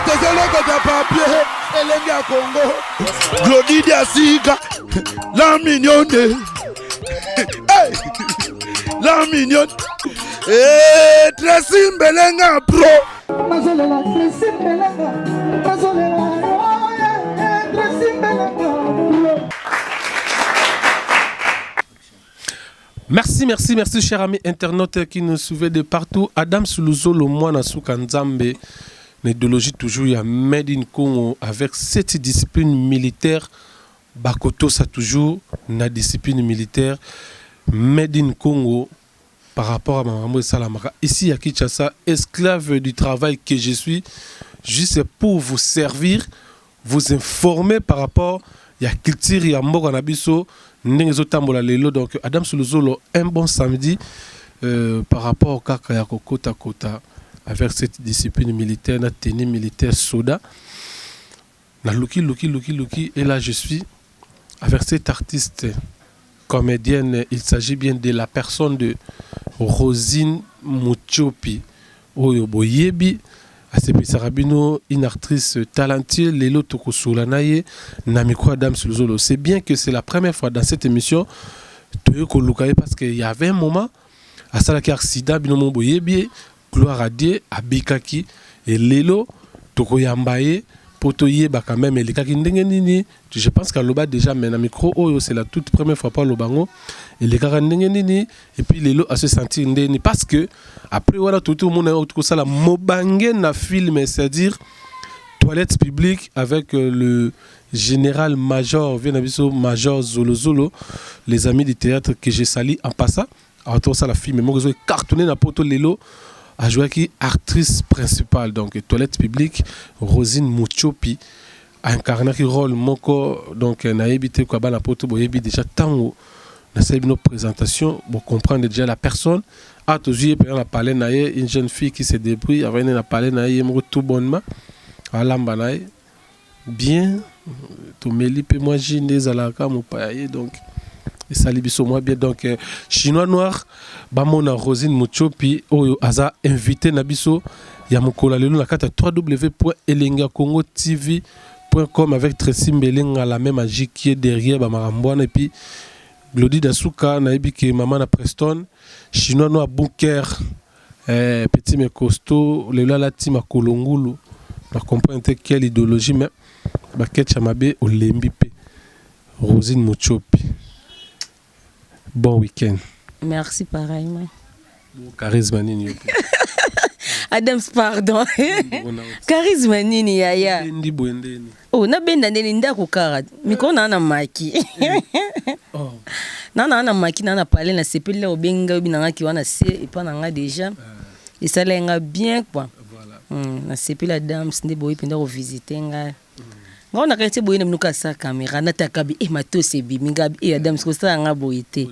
Tezeleko de papier, elenge ya Congo. Glody Diasika, la mignonne. Hey, la mignonne. Eh, Tracy Mbelenga pro. Mazolela Tracy Mbelenga. Mazolela Tracy Mbelenga. Merci, chers amis internautes qui nous suivent de partout. Adam Suluzo, le moine Soukanzambe, l'idéologie toujours, il y a Made in Congo avec cette discipline militaire. Bakoto, ça toujours, la discipline militaire. Made in Congo par rapport à Mamambo Salamaka. Ici à Kinshasa, esclave du travail que je suis, juste pour vous servir, vous informer par rapport à la culture, il y a Mboka Nabiso. Donc Adam Suluzo, un bon samedi par rapport au Kaka Kota Kota avec cette discipline militaire, la tenue militaire soda. Na Luki, et là je suis avec cette artiste comédienne. Il s'agit bien de la personne de Rosine Muchopi Oyo Boyebi. Une actrice talentueuse, Lelo Tokosulanaye, Namiko Adam Suluzo. C'est bien que c'est la première fois dans cette émission, parce qu'il y avait un moment, à Salaki Arsida, Binomo Boyebi, Gloire à Dieu, Abikaki, et Lelo Tokoyambaye, Potoye, quand même, et les Kakindengenini. Je pense qu'à Loba déjà, mais Namiko Oyo, c'est la toute première fois pour Lobango. Et les Kakindengenini, et puis Lelo a se senti Ndeni. Parce que, après, voilà, tout le monde a tout ça, la Mobangue na film, c'est-à-dire toilette publique avec le général-major, Major Zolo Zolo, les amis du théâtre que j'ai sali en passant. Alors, tout ça, la film, moi, j'ai cartonné na poto Lelo. A joué qui actrice principale, donc toilette publique, Rosine Muchopi, a incarné qui rôle moko, donc n'a évité quoi la poto boyebi déjà tant na c'est une présentation pour comprendre déjà la personne. A toujours on a parlé naie une jeune fille qui se débrouille, avait on a parlé naie moko tout bonnement, à l'ambanaï bien, tout melipe moi j'ai des alaka mon paye donc. Et ça libiso moi bien donc chinois noir bamona Rosine Muchopi oyo aza invité nabiso ya mokola lelo na kata www.elengakongotv.com avec Tracy Mbelenga la même magie qui est derrière ba marambwana et puis Glody Dasuka na ebike maman na Preston chinois noir Booker petit mais costaud lelo la team Kolongulu na comprendre quelle idéologie mais ba ketcha mabe o lembi pe Rosine Muchopi. Bon week-end. Merci pareillement. Charisme nini Adams pardon. Charisme nini yaya. Oh na benda nini ndako kara. Miko na maki. Oh. Na maki na parler na sepele obenga binanga ki wana se et pas nga déjà. Et ça lenga bien quoi. Voilà. Na sepele Adams ndi boy penda visiter nga. On a quand boyé n'imnuka sa caméra natakabi et matos et bimingabi et Adam Skosta nga boyité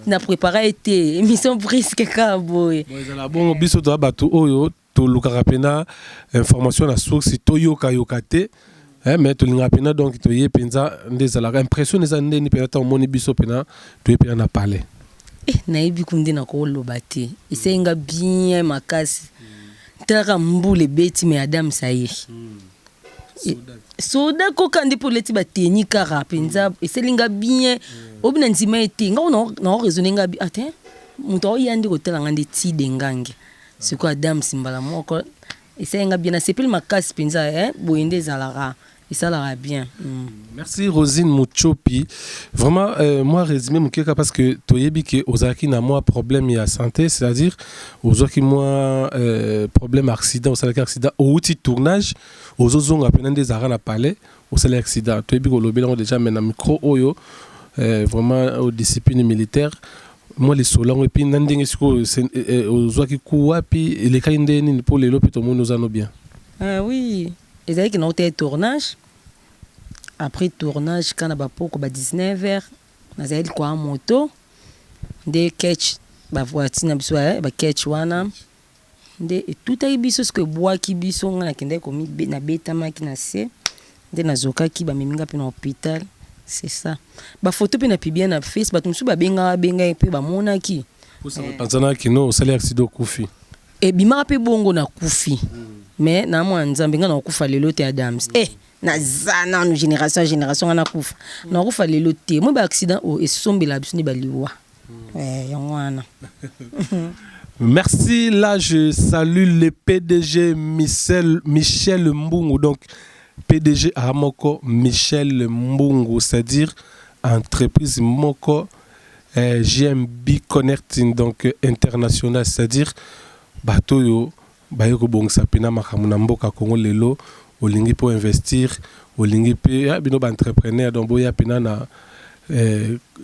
na préparé été émission brisque ka boy la bon biso to abatu oyo to lukaka pena information na source to yoka yokate mais to linga pena donc to yé penza ndeza la impression neza ndeni pena ta moni biso pena to yé pena na parler na yebi kundi na ko lobate isenga bien makasi tara mbule beti mais Adam saye soda kokandi pour les tiba teni kara penza eselinga bien obina nzima ete nga na raisonner nga bi attends muto yandi kotela ngandi ti dengange c'est quoi Adam simbala moko esenga bien na sepil makasi penza boyende zalara et ça la bien. Merci Rosine Muchopi. Vraiment moi résumé mon keka parce que toyebi ke ozaki na moi problème ya santé, c'est-à-dire ozaki moi problème accident, c'est accident au outil tournage, ozozonga pena des arana parler, au c'est accident. Toyebi ko lobela déjà mais na micro oyo vraiment aux disciplines militaires. Moi les solons et puis nandenge siko ozaki kuwapi les kainde ni pour les l'hôpital nous en bien. Ah oui, et ça qui n'a pas tournage. Après tournage, quand on a pas 19h, on a quoi en moto, des catch, bah voiture na biso bah catch wana, des tout a biso ce que bois qui biso on a kende comme na beta makina se, des na zoka qui ba miminga pe na hôpital, c'est ça. Bah photo pe na pi bien na face, bah tout ba benga et puis bah mona qui. Pensana qui non, ça l'accident koufi. Et bimaka pe bongo na kufi. Mais na moi nzambe nga na kufa lelo te Adams. Na zana no génération na kufa. Na kufa lelo te. Moi ba accident o esombela biso ni baliwa. Yangwana. Merci. Là, je salue le PDG Michel Mbungu. Donc, PDG Aramoko Michel Mbungu, c'est-à-dire entreprise Moko GMB Connecting, donc international, c'est-à-dire Batoyo, Bayoko Bongsa Pina Makamuna Mboka Kongo Lelo, Olingi pour investir, Olingi pour bino entrepreneur, donc Boya Pina na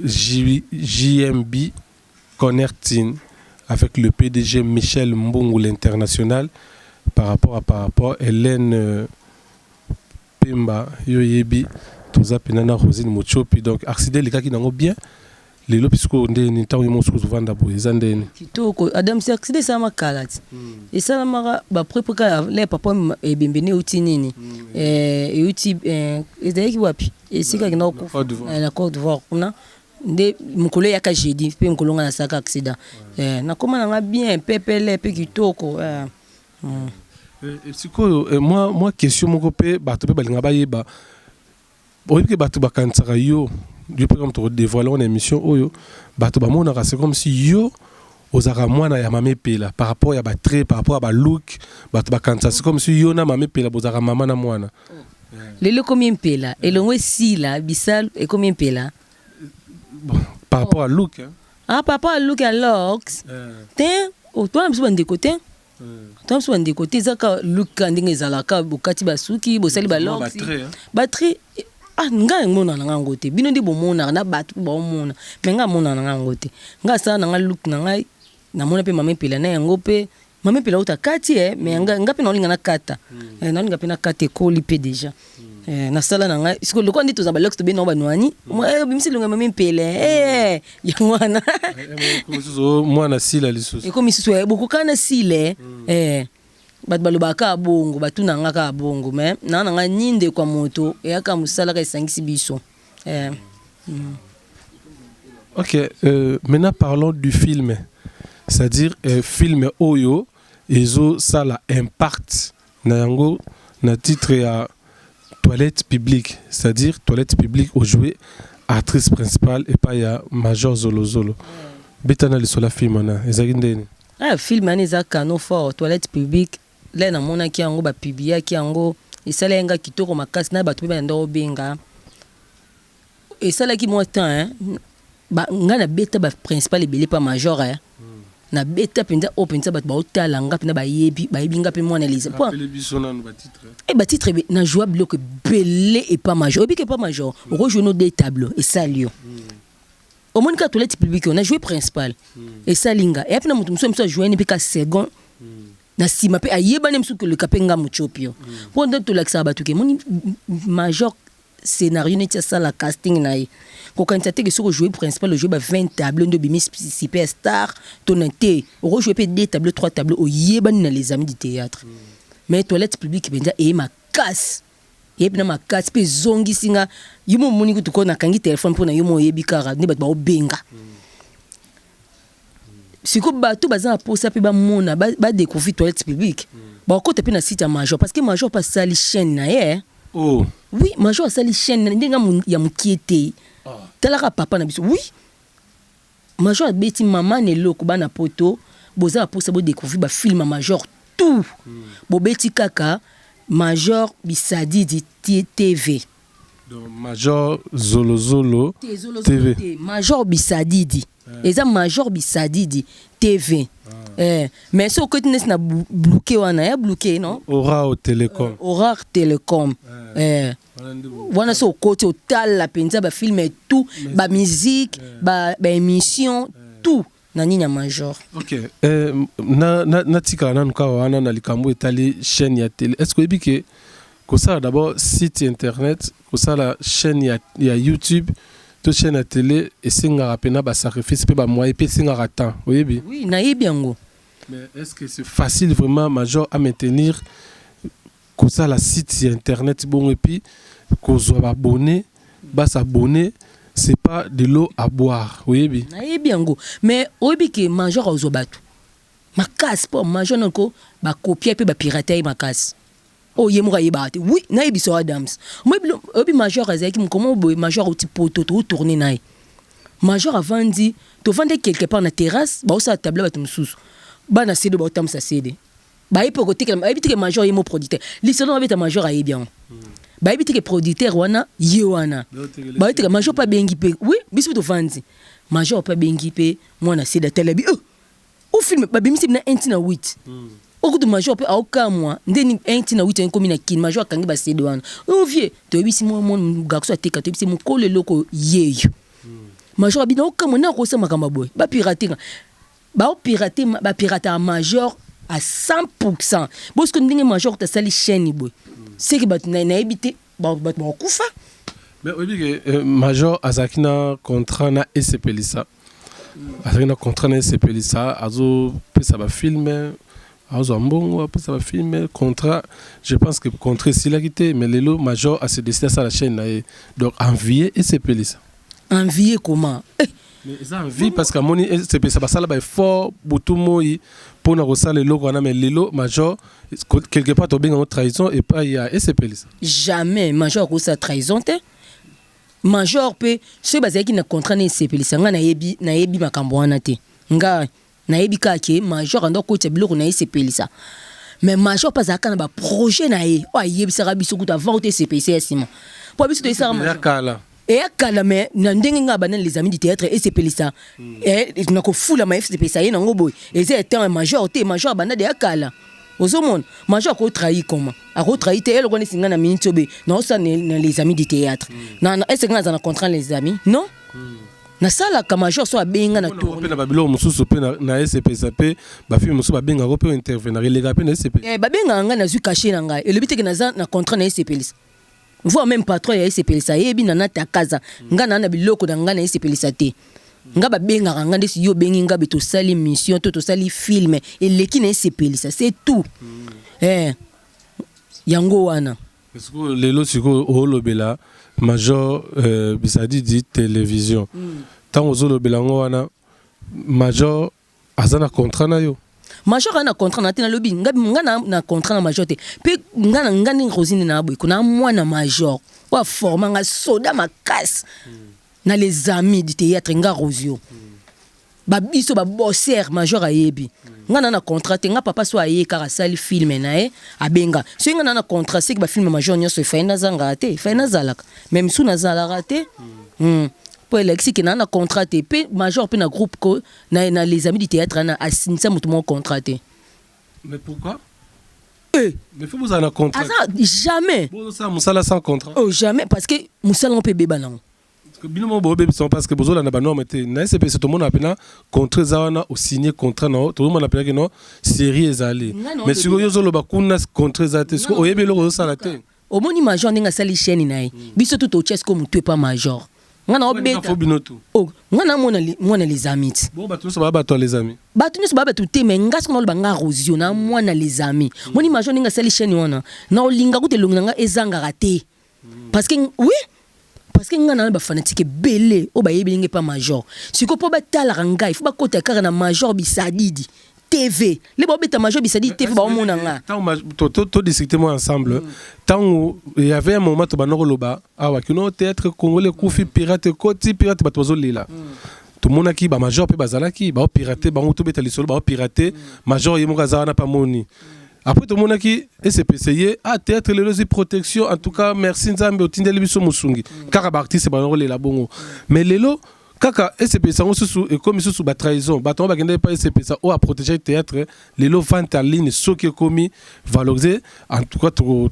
JMB Connecting avec le PDG Michel Mbungu l'international par rapport Hélène Pemba Yoyebi Toza Penana Rosine Mochopi. Donc accident les gars qui n'ont bien les lopisco ndeni ntango yimo souvent d'abo ezandeni kitoko Adam si accident ça ma kalati et ça mara ba prépa les papa e bembene uti nini e uti ezaki wapi et sika kina ko na Côte d'Ivoire kuna nde mukolo ya ka jeudi pe mukolo nga na saka accident na koma na bien pepele pe kitoko moi question moko pe bato pe balinga ba yeba oyebi ke bato bakanisaka yo du programme to dévoiler une émission oyo bato ba monaka c'est comme si yo ozaka mwana ya mame pela par rapport ya ba trait par rapport à ba look bato bakanisa c'est comme si yo na mame pela bozaka mama na mwana lelo combien pela elongwe si la bisal et combien pela par rapport à look par rapport à look à looks ten toi mso bande côté toi mso bande côté zaka look ndenge zalaka bokati basuki bosali ba looks batterie nga mona na ngango te bino ndi bomona na batu bomona mais nga mona na ngango te nga sa na nga look na ngai na mona pe mama pela na yango pe mama pela uta kati mais nga pe na linga na kata na linga pe na kata ko li pe déjà na sala na ngai siko lokwa ndi to za ba looks to be no ba nwani bimisi linga mama pela yangwana mwana sila lisusu ko misusu bokokana sile bat balobaka bongo batuna ngaka bongo mais na nga ninde kwa moto eyaka musala ka esangisi biso OK, maintenant parlons du film, c'est-à-dire film oyo ezo sala impact na yango na titre ya toilette publique, c'est-à-dire toilette publique au jouer actrice principale et pas ya Major Zolo Zolo betana le sola film na ezaki ndeni film ani za kano fort toilette publique là na mona ki yango ba publier ki yango esala nga kitoko makasi na bato ba ndo benga esala ki mo temps ba nga na beta ba principal ebele pa major na beta penza openza bato ba otala nga pena ba yebi nga pe mona lise point ba titre na joie bloc belé et pas major obi que pas major rejoindre des tableaux et salio au monde ka toilette publique on a joué principal et salinga et puis na mutu mso jouer ni pe ka second na sima pe ayeba nem suku le kapenga muchopio pendant to laksa batuke moni major scénario netia ça la casting nae ko kanisa te que sur jouer principal le jeu ba 20 tableaux de bimis superstar tonante o jouer pe 2 tableaux 3 tableaux o yeba na les amis du théâtre mais toilette publique benza e ma casse et puis na ma casse pe zongi singa yumo moni ku to na kangi téléphone pour na yumo yebi kara ne ba benga si ko bato baza pour ça pe ba mona ba découvrir toilette publique ba ko taper na site ya major parce que major pas sali chaîne na oh oui major sali chaîne ndinga ya mukiete talaka papa na biso oui major beti mama ne loko bana poto boza pour ça bo découvrir ba film major tout bo beti kaka major bisadidi TV donc major Zolo Zolo TV major bisadidi eza major bisadidi TV mais ce que tu n'es na bloqué wana ya bloqué non Oral Telecom wana so côté total la penza ba film et tout ba musique ba émission tout na ninya major. OK, na tika na nuka wana na likambo etali chaîne ya télé est-ce que ebike ko ça d'abord site internet ko ça la chaîne ya YouTube to chaîne à télé et singa rapena ba sacrifice pe ba moyen pe singa ratan oyebi oui na yebi yango mais est-ce que c'est facile vraiment major à maintenir comme ça la site internet bon et puis qu'on soit abonné ba s'abonner c'est pas de l'eau à boire oyebi na yebi yango mais oyebi que major ozo batu makasi po major nako ba copier pe ba pirater makasi o yemoka yebate oui na yebiso Adams moi obi major azaki comment boy major outi poto to tourner nae major avant dit to vendre quelque part na terrasse ba osa table ba tumsusu bana cede ba otam sa cede ba ipo côté que ba ibiti que major yemo producteur lisolo ba beta major aye bien ba ibiti que producteur wana yewana ba ibiti que major pas bengi pe oui biso to vandi major pas bengi pe mwana cede telebi o film ba bimisi na 1 na 8 o kutu major pe auka moi ndeni 1 na 8 en na kin major kangi ba cede wana o vie to bisi mon garçon ateka to bisi mon kole loko yeyo major abina auka moi na ko sa makamba boy ba pirater ba pirater major à 100%. Parce que nous major ta sali chaîne boy. C'est que bat na habité ba kufa. Mais oui que major azakina contrat na SPLisa. Azakina contrat na SPLisa azo pesa ba filmer azo mbongo pesa ba filmer contrat. Je pense que contrat si la quitté mais lelo major a se décidé à la chaîne na donc envier SPLisa. Envier comment? Mais ça envie parce que moni SPLisa ba sala ba fort butumo pour na rosala lelo wana mais lelo major quelque part to benga trahison et pas il y a SPLisa. Jamais major ko sa trahison te. Major pe ce bazaki na contrat na SPLisa nga na yebi makambo wana te. Nga na yebi ka ke major ando ko te biloko na SPLisa. Mais major pas aka na ba projet na ye. O yebi sara biso kuta vente SPLisa sima. Po biso to isa major. Et à Kalame, n'andinga banan les amis du théâtre et SPLisa. Et n'a ko fula ma SPLisa y nango boy. Et c'est un major te major bana de akala. Ozomon, major ko trahi comment? A ko trahi te elle connaît singa na minitobe. Non ça les amis du théâtre. Non est-ce que na contrat les amis? Non. Na sala ka major so abenga na tour. Na babilo mususu pe na SPLisa pe ba film mususu ba benga ko pe intervenir relega pe na SPLisa. Ba benga nga na zu caché na nga. Et le but que na contrat na SPLisa. Voir même patron ya SPLisa yebi na nata kaza nga na biloko na nga na SPLisa te nga ba benga nga ndesi yo bengi nga beto sali mission to sali film et leki na SPLisa c'est tout yango wana parce que lelo siko olobela major bisadi dit télévision tant ozolobela ngo wana major azana contrat na yo major ana contrat na tina lobby nga na contrat na major te pe nga ni Rosine na boy kuna mwana major wa forma nga soda makasi na les amis du théâtre nga Rosio ba biso ba bosser major ayebi nga na contrat te nga papa so aye kara sali film na abenga so nga na contrat c'est que ba film major nyoso fa na zanga te fa na zalaka même sou na zalaka te pour Alexis qui n'a pas contraté pe major pe na groupe ko na les amis du théâtre na asinisa mutu mo contraté. Mais pourquoi? Mais faut vous en a contrat. Jamais. Bon ça musala sans contrat. Oh jamais parce que musala on peut beba non. Parce que binomo bo beba parce que bozola na ba norme te na SPC tout le monde appela contrat zawana au signer contrat non tout le monde appela que non série ezali. Mais si yo zolo ba kuna contrat zate so oyebelo ko sala te. Au moni major ninga sali chaîne nae. Biso tout au chess comme tu pas major. Ngana obeta oh ngana mona les amis bon batu so ba les amis batu so ba batu te mais ngasko na banga Rosio na mona les amis moni major ninga sali chaîne wana na olinga ko te longa nga ezanga raté parce que oui parce que ngana ba fanatique belé o ba yebilinge pas major siko po ba tala ranga il faut ba kota kaka na major bisadidi TV les bobeta major bisadi TV ba mona nga to discuter moi ensemble tant il y avait un moment to banoko loba awa kino théâtre congolais kufi pirate koti pirate batozo lila tout monde qui ba major pe bazala ki ba pirate ba to beta lisolo ba pirate major yemo kaza na pa moni après tout monde qui SPCye théâtre les protection en tout cas merci nzambe otindeli biso musungi kaka ba artiste banoko lila bongo mais lelo kaka SPLisa ngosusu et comme susu ba trahison ba tomba kende pas SPLisa o a protéger le théâtre les lo vente en ligne ce qui est commis valoriser en tout cas to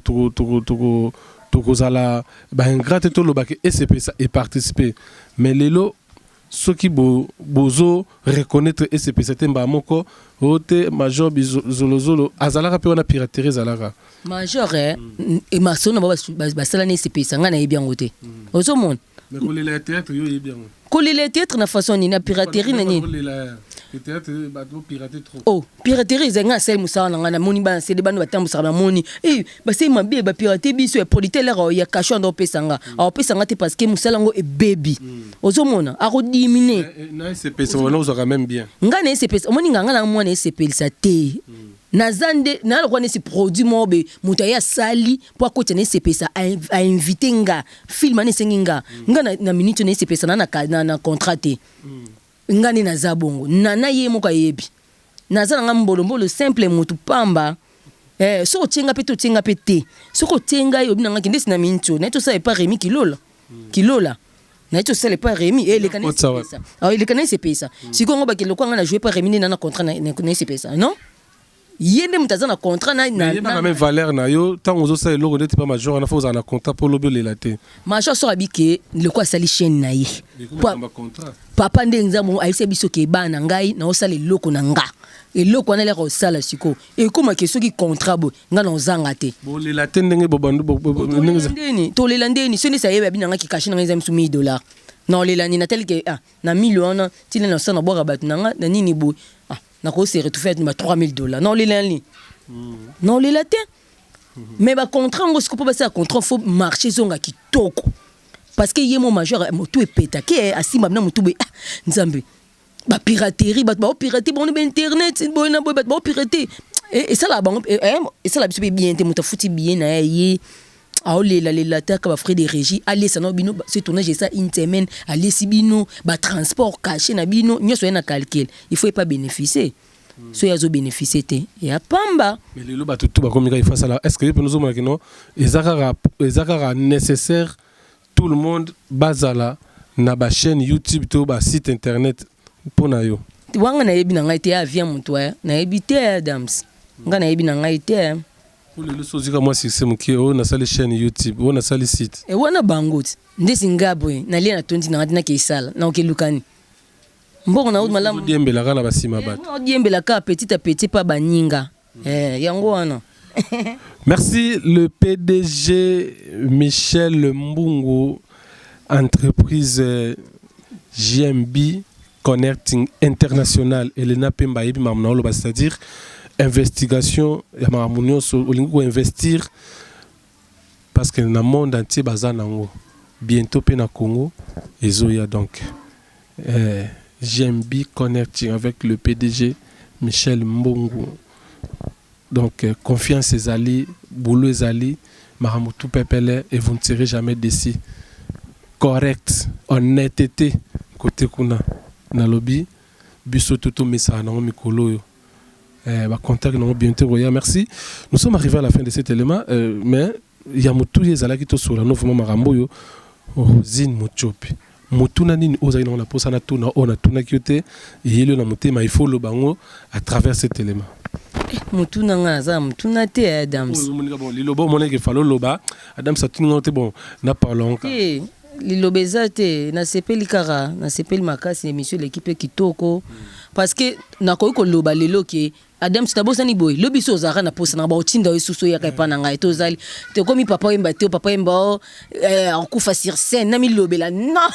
zala ba ingrate to lo ba que SPLisa et participer mais les lo ce qui bozo reconnaître SPLisa temba moko ote major bizolozolo azalaka pe wana piraterie zalaka major et masona ba sala ne SPLisa ngana yebi ngote ozo mon Mais pour les théâtres, il y a bien. Kolela théâtre na façon ni na piraterie na ni. Le théâtre ba pirater trop. Oh, piraterie zenga sel musala na moni ba c'est des banu batambusa na moni. Eh, ba c'est mabe ba pirater biso e producteur la ya cacho ndo pesanga. A pesanga te parce que musala ngo e baby. Ozomona, a rediminer. Na SCP ça on aura même bien. Nga na SCP, omoni nga na mona SCP sa te. Nazande na lo connait ce produit mobe mutaya sali pour côté na SCP ça a invité nga film na senginga. Nga na minute na SCP ça na contraté. Ngani na zabongo nana ye moka yebi nazana nga mbolo simple mutu pamba so tinga pe to tinga pe te so ko tinga yo bina nga kende sina minto na to sa e pas Rémi kilola na to sa le pas Rémi et le kanai ça ah le kanai c'est pesa si ko ngoba ke lo kwanga na jouer pas Rémi na contrat na c'est pesa non yende mutazana contrat na na même valeur na yo tant ozo sa le logo pas major na faut na contrat pour lobo le laté major so abike le quoi sali chaîne na ye papa ndenza mo aise biso ke bana ngai na osala eloko na nga eloko na leko sala siko e kuma ke soki contrat bo nga na ozanga te bo le laté ndenge bobandu ndeni to le landeni soni sa yeba binanga ki cash na ngai $1 000 non le lani na tel ke na million tile na sana boka batu na nga na nini bo na ko se retrouver na $3 000 non le lani non le laté mais ba contrat ngo siko pa sa contrat faut marcher zonga kitoko parce que yé mon major moto epeta ke asimba na moto be nzambe ba piraterie ba pirater bon internet bon na ba pirater et ça là bon et ça là biso bien te moto futi bien na yé la terre ka ba frais de régie aller ça no bino ce tournage ça une semaine aller si bino ba transport caché na bino nyoso na calcul il faut pas bénéficier so yazo bénéficier te ya pamba mais le ba tout ba comme il faut ça là est-ce que nous sommes là non ezakara nécessaire tout le monde bazala na ba chaîne YouTube to ba site internet pour na yo wanga na yebi na ngai te avion mutwa na yebi te Adams nga na yebi na ngai te pour le sozika moi c'est muki o na sali chaîne YouTube o na sali site e wana bangot ndesi ngabwe na lia na tondi na ndina ke sala na okelukani mboko na malamu diembela kana basima bat diembela ka petit à petit pa baninga yango wana. Merci le PDG Michel Mbungo, entreprise JMB Connecting International Elena Pemba yebi mamnaolo c'est-à-dire investigation ya mamunyo so olingo investir parce que na monde entier bazanango bientôt pe na Congo ezoya donc JMB Connecting avec le PDG Michel Mbungo. Donc, confiance et Ali, boulot et Ali, Mahamoutou Pepele, et vous ne serez jamais déçus. Correct, honnêteté, côté Kuna, na lobby, Bisso Toto Messa, na Mikolo, contact, na bientôt, merci. Nous sommes arrivés à la fin de cet élément, mais il y a Moutou Yezala qui est sur la nouvelle Maramboyo, Rosine Mouchopi. Mutuna nini oza ina na posa na tuna ona tuna kyote yelo na mutema il faut le bango à travers cet élément. Mutuna ngaza mutuna te Adams. Bon lilobo mona ke falo loba Adams ça tuna te bon na parlons. Eh lilobeza te na sepeli kara na sepeli makasi émission l'équipe kitoko parce que na ko loba lelo ke Adams tabosa ni boy lobi so zara na posa na ba otinda esuso ya kaipa na ngai to zali te komi papa emba te papa emba en kufa sur scène na mi lobela non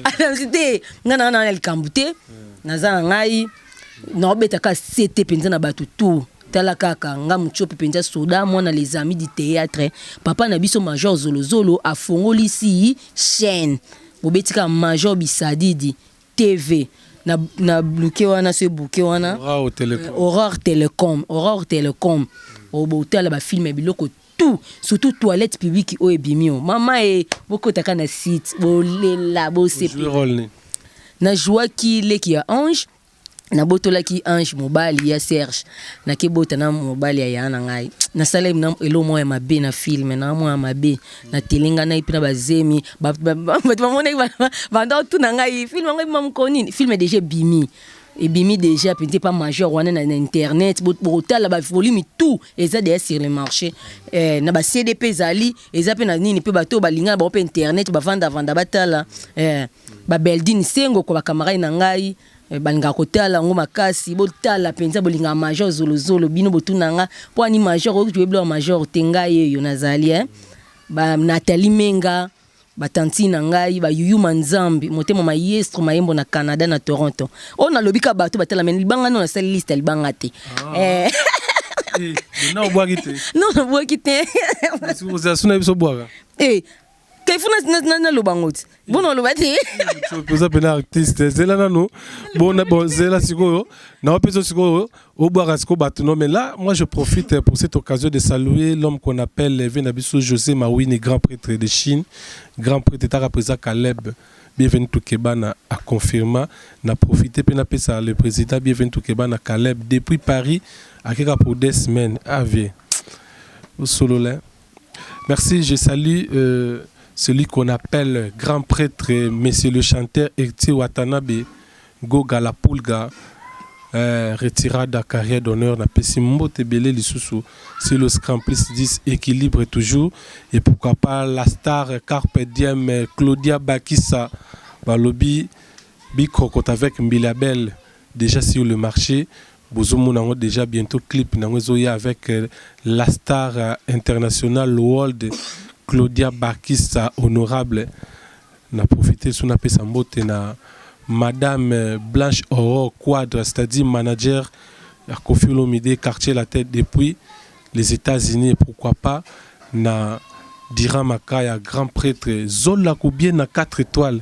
Adams te ngana na el kambute na za ngai na obeta ka CT penza na batu tout tala kaka nga mchope penza soda mwana les amis du théâtre papa na biso major zolo a fongoli si chaîne bobetika major bisadidi TV na bloqué wana se bouquet wana Aurore Télécom o botala ba film biloko tout surtout toilette publique o ebimio mama e boko taka na site bolela bo se na joie ki leki ya Ange na botola ki Ange mobali ya Serge na ke botana mobali ya na ngai na salem na elo moya mabe na film na moya mabe na telinga na ipina bazemi ba mona ba ndo tu na ngai film ngai mamkoni film déjà bimi et bimi déjà pinté pas major wana na internet botala ba volume tout eza déjà sur le marché na ba CDP zali eza pe na nini pe bato balinga ba open internet ba vanda batala ba beldin sengo ko ba camarade na ngai balinga kotala ngo makasi botala penza bolinga major zolo bino botunanga po ani major o tu eblo major tenga yeyo nazali ba Nathalie Menga batanti na ngai ba yuyu manzambi motema maestro mayembo na Canada na Toronto ona lobika bato batela men libanga no na sel liste libanga te non boire te non boire te si vous asuna biso boire kay funa na lobangoti bono lobati poza pena artiste zela nano bon zela sikoyo na opezo sikoyo au boire siko bato non mais là moi je profite pour cette occasion de saluer l'homme qu'on appelle Venabiso José Mawini, grand prêtre de Chine, grand prêtre ta représent Caleb Bienvenue Toukebana a confirmé n'a profité pena pesa le président Bienvenue Toukebana Caleb depuis Paris à quelque pour des semaines vie au solo là. Merci, je salue celui qu'on appelle grand prêtre, monsieur le chanteur Ekti Watanabe, Goga la Pulga, retiré de la carrière d'honneur, n'a pas si mbote belé l'issoussou, c'est le Scramplis 10 équilibre toujours, et pourquoi pas la star Carpe Diem Claudia Bakissa, Balobi, Bikokot avec Mbilabel, déjà sur le marché. Bozomo nango déjà bientôt clip nango zoya avec la star internationale world Claudia Bakissa honorable n'a profité sous na pesa mbote na madame Blanche Aurore Quadre, c'est-à-dire manager à Kofi Olomide quartier la tête depuis les États-Unis et pourquoi pas na Dira Makaya grand prêtre Zola Koubien na 4 étoiles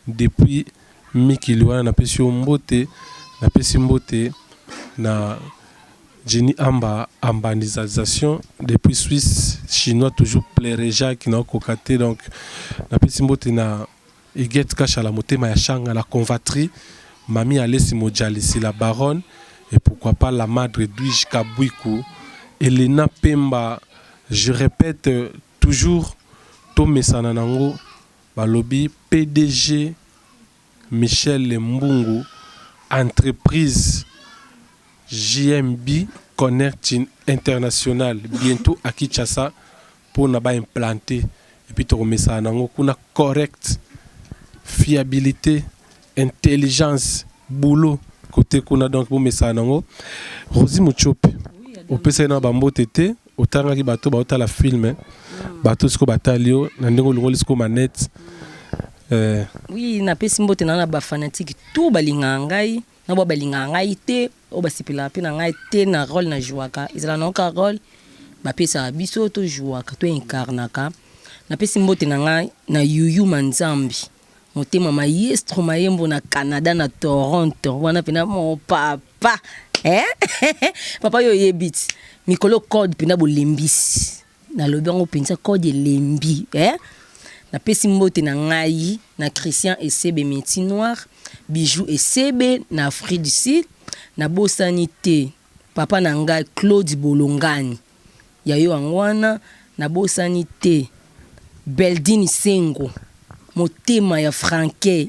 depuis Miki Luana na pesi mbote na pesi mbote na Jenny Amba ambanisation depuis Suisse chinois toujours plairéja qui n'a cocaté donc na pesi mbote na Eget Kacha la motema ya shanga la convatrie Mami Alessi Mojalisi la baronne et pourquoi pas la madre Douige Kabouikou Elena Pemba je répète toujours Tome Sananango balobi PDG Michel Mbungu entreprise JMB Connecting International bientôt à Kinshasa pour n'a pas implanter et puis to mesa nango kuna correct fiabilité intelligence boulot côté kuna donc pour mesa nango Rosi Muchope au pesa na bambo tete otanga ki bato ba otala film bato siko batalio na ndenge longoli siko manette oui na pesi mbote na ba fanatique tout balinga ngai na ba balinga ngai te o basipila pe na ngai te na rôle na jouaka izala na ka rôle ba pesa biso to jouaka to incarnaka na pesi mbote na ngai na yuyu manzambi motema maestro mayembo na Canada na Toronto wana pena mo papa papa yo yebit mikolo code pena bo lembisi na lobyango pensa code lembi na pesi mbote na ngai na Christian Esebe Métis Noir Bijou Esebe na Afrique du Sud na bosanité papa na ngai Claude Bolongani yayo angwana na bosanité Beldini Sengo motema ya Franke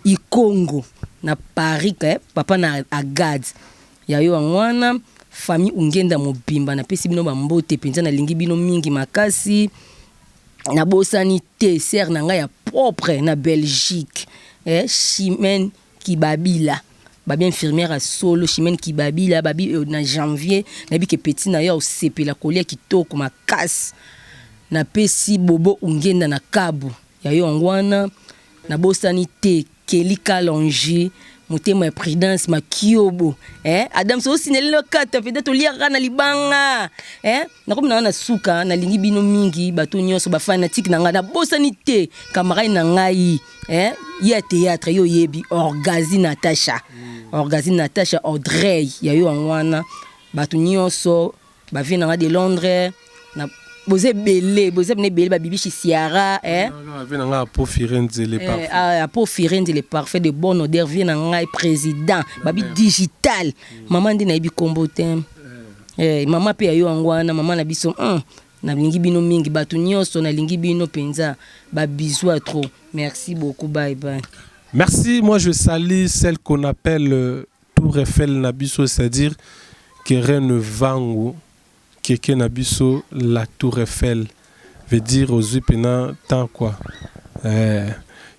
Ikongo na Paris papa na Agad yayo angwana famille ungenda mobimba na pesi bino bambote penza na lingi bino mingi makasi na bosanité ser na ngai ya propre na Belgique Chimène Kibabila babi infirmière à solo Chimène Kibabila babi na janvier na bi ke petit na yo sepela kolia kitoko makasi na pesi bobo ungenda na kabu ya yo ngwana na bosanité Kelly Kalonji motema ya prudence makiobo Adam so sinelo kata peut-être liara na libanga na comme na suka na lingi bino mingi bato nyonso ba fanatique na nga na bosanité camarade na ngai ya théâtre yo yebi Orgazi Natasha Audrey ya yo ngwana bato nyonso ba vina nga de Londres na boze belé ba bibichi Siara vina nga po Firenze les parfaits po Firenze les parfaits de bonne odeur vina nga président babi digital maman ndi na yebi kombo tem mama pe ya yo ngwana mama na biso na lingi bino mingi bato nyonso na lingi bino penza ba bisous à trop merci beaucoup bye bye. Merci, moi je salue celle qu'on appelle Tour Eiffel Nabiso, c'est-à-dire Keren Vango, Keke Nabiso, la Tour Eiffel, veut dire aux Upena tant quoi.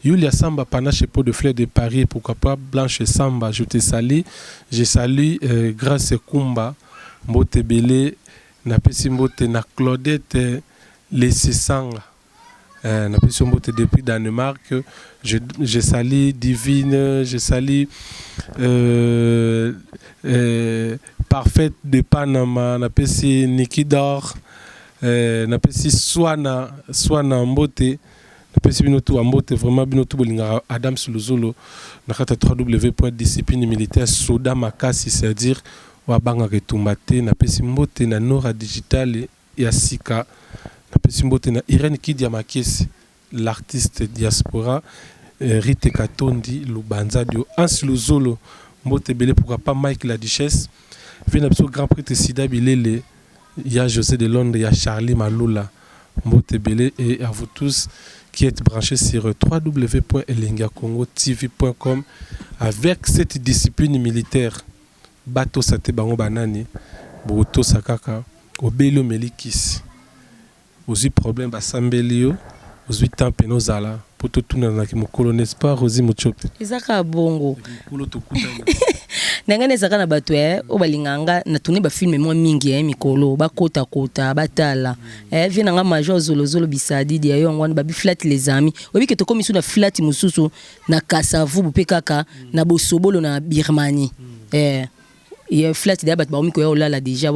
Yulia Samba Panache Pot de Fleurs de Paris, pourquoi pas Blanche Samba, je te salue. Je salue Grâce Kumba, Mbote Belé, Napesi Mbote, na Claudette, les Sesanga. depuis Danemark. Je salue Divine, je salue Parfaite de Panama, napesi Nikidor, napesi Swana Mbote, napesi binotu Mbote, vraiment binotu bolinga Adam Suluzolo, nakata www.discipline militaire soda makasi, c'est-à-dire wabanga retumbate, napesi Mbote na Nora Digital ya Sika, napesi Mbote na Irene Kidia Makesi, l'artiste diaspora, Rite Katondi, Lubanza Dio, Ansiluzolo, Mbote Belé, pourquoi pas Mike la Duchesse. Vient au Grand Prix de Sida Bilele, il y a José de Londres, il y a Charlie Maloula, Mbote Belé, et à vous tous qui êtes branchés sur www.elengiakongotv.com avec cette discipline militaire. Bato Sate Bango Banani, Boto Sakaka, Obelo Melikis. Ozi problème Basambelio, Ozi Tampe Nozala, Poto Tunanaki Mokolo, n'est-ce pas, Rosi Mochope? Isaka Bongo. Nanga nezaka na bato o balinganga na tuni ba film mo mingi mikolo ba kota batala vi nanga major zolo bisadi dia yo ngwana ba bi flat les amis obi ke to komi su na flat mususu na Kasavu bupe kaka na Bosobolo na Birmanie ye flat dia bat ba omiko ya olala déjà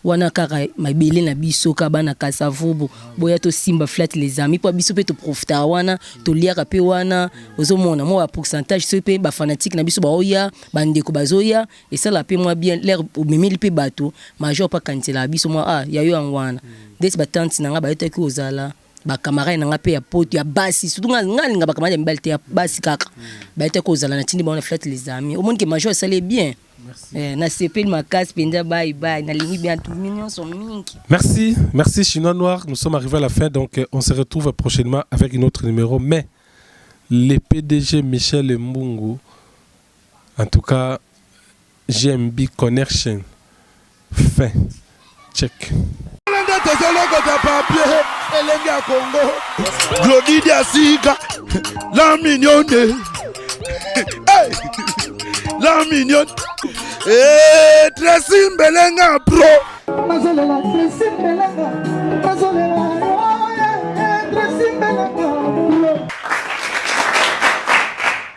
wana kaka mabele na biso ka bana Kasavu boya to simba flat les amis po biso pe to profita wana to liaka pe wana ozomona mo pourcentage so pe ba fanatique na biso ba oya bandeko bazoya et ça la pe moi bien l'air au memeli pe bato major pa kantela biso moi ya yo angwana des batanti nanga ba etaki ozala ba camarade nanga pe ya poto ya basi surtout ngalinga ba camarade mbalte ya basi kaka ba etaki ozala na tindi ba flat les amis au monde que major ça allait bien. Merci Chinois Noir. Nous sommes arrivés à la fin, donc on se retrouve prochainement avec un autre numéro. Mais le PDG Michel Mbungu, en tout cas, GMB Connection, fin. Check. La mignonne, Tracy Mbelenga Pro.